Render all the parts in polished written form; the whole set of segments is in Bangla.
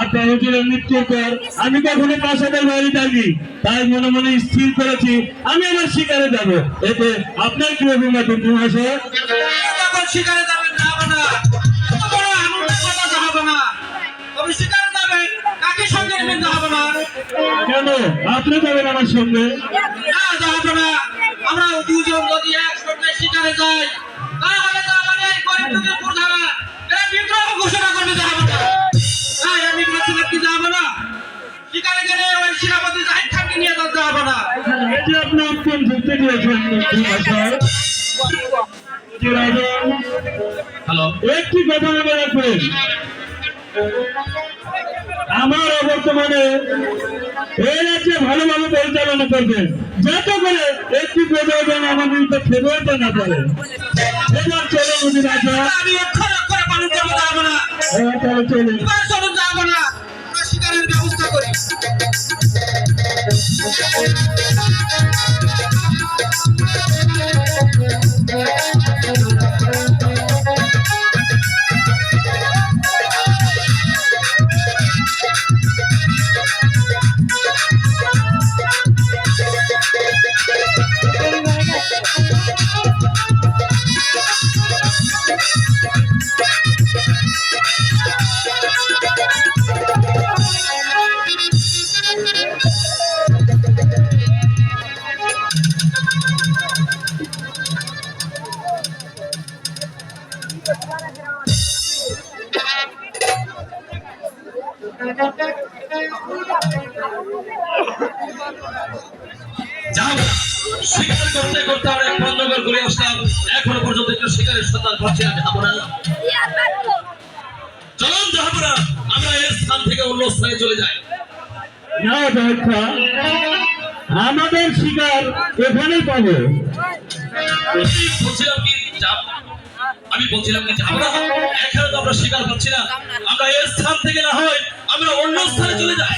আপনার হুজুরের মৃত্যুর পর আমি কখনো প্রাসাদের বাইরে থাকি, তাই মনে মনে স্থির করেছি আমি আমার শিকারে যাব। এতে আপনার কি অভিমত মহাশয়? শিকারে যাবেন না, শিকারে যাবেন কাকে সঙ্গে নেবেন যাবো না? কেন আপনি যাবেন আমার সঙ্গে? না যাবো না, আমরা দুজন যদি একসঙ্গে শিকারে যাই তাহলে তো আমাদের গরিব লোকের প্রধান এরা বিদ্রোহ ঘোষণা করবে যাবো না। তাই আমি বলছিলাম কি যাবো না, শিকারে গেলে ওই সেনাপতি জাহিদ খানকে নিয়ে যাবো না। এটি আপনি উত্তম যুক্তি দিয়েছেন মহাশয়। হ্যালো, একটি কথা মনে রাখবেন, আমার অবর্তমানে এই রাজ্যে ভালোভাবে পরিচালনা করবেন, যাতে করে একটি প্রয়োজন আমার বিরুদ্ধে ফেরত না পারে। এবার চলে বুঝি রাজা, আমি অক্ষর অক্ষরে পালন করবো যাবো না। তাহলে চলে এবার চলুন যাবো না, আমরা শিকারের ব্যবস্থা করি। শিকার করতে করতে আমরা খন্দকার ঘুরে আসলাম, এখনো পর্যন্ত একটা শিকারের সন্ধান পাচ্ছি না। যাবো না, চলুন যাবো না, আমরা এই স্থান থেকে অন্য স্থানে চলে যাই। না দেখা, আমাদের শিকার এখানেই পাবো। আমি বলছিলাম কি যাবো না, এখানে তো আমরা শিকার পাচ্ছি না, আমরা এই স্থান থেকে না হয় আমরা অন্য স্থানে চলে যাই।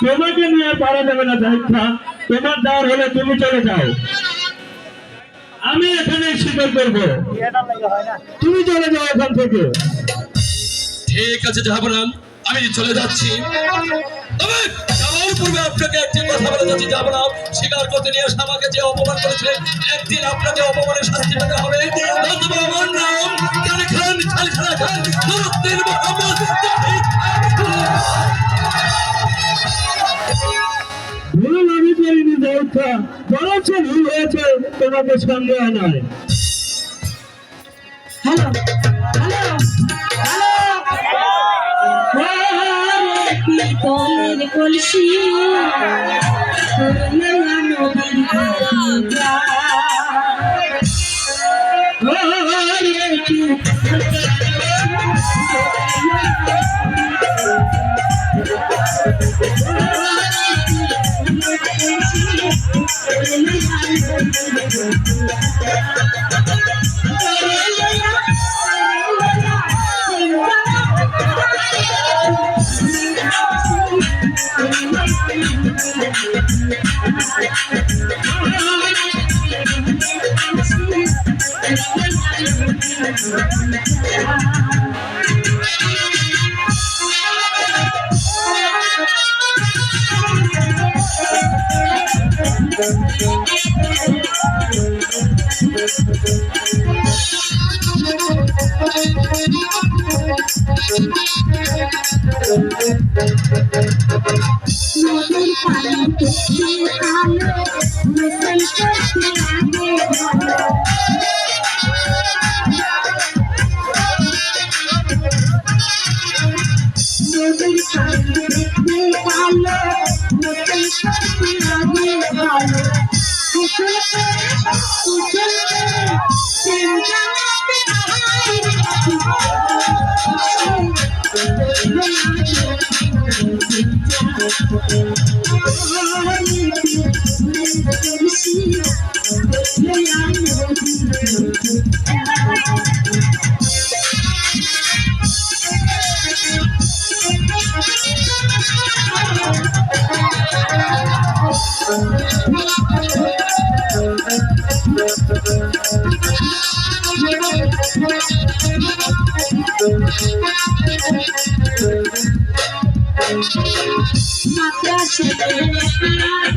তোমাকে নিয়ে পারা যাবে না দেখা, তোমার যাওয়ার হলে তুমি চলে যাও, আমি এখানে শিকার করবো, তুমি চলে যাও এখান থেকে। ঠিক আছে যাবো না, আমি চলে যাচ্ছি। তবে যাওয়ার পূর্বে আপনাকে একটি কথা বলে যাচ্ছি, যাবো না, শিকার করতে নিয়ে এসে আমাকে যে অপমান করেছে, একদিন আপনাকে অপমানের শাস্তি পেতে হবে। অথবা আমার নাম কানে খান, খালিখানা খান, নুরুদ্দিন মোহাম্মদ জাহিদ খান। ভুল আমি করিনি দেখা, বরঞ্চ ভুল হয়েছে তোমাকে সঙ্গে আনায়। হ্যালো তোর কলসি Thank you.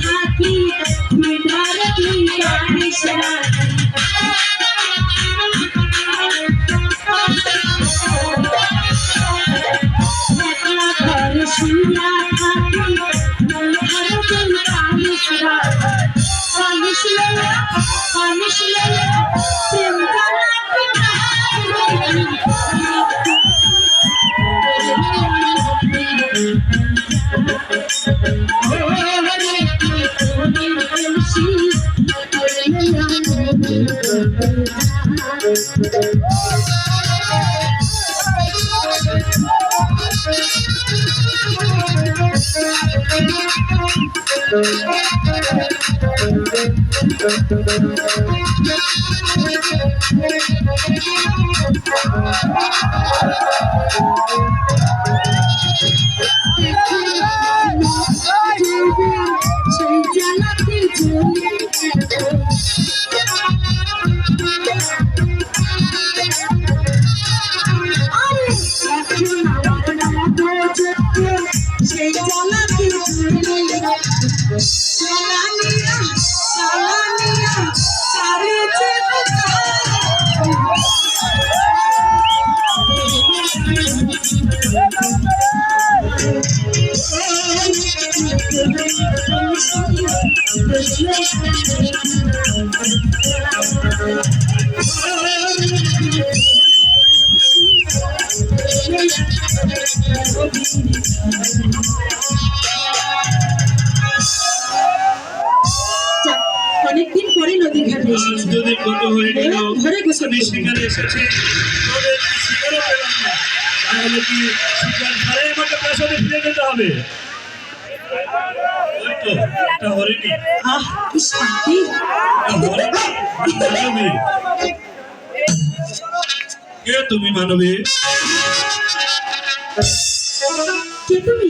থাকি ধর তুই জানিস রাখি একলা ঘর শুয়া থাকি ধর তুই জানিস রাখি পানিস লইয়া প্রেম সেই জানাতে চলে সেই জানাতে সালামিয়া সালামিয়া সারে অনেকদিন পরে নদীর ঘাটে এসেছি যদি কত হয়ে গেল ঘরে গোসল করবো। সেখানে এসেছি তবে শিকারও পেলাম না তাহলে কি শিকার ছাড়াই আমাকে প্রাসাদে ফিরে যেতে হবে ওই তো একটা হরিণী আহ কি শান্তি মানবী কে তুমি মানবী কে তুমি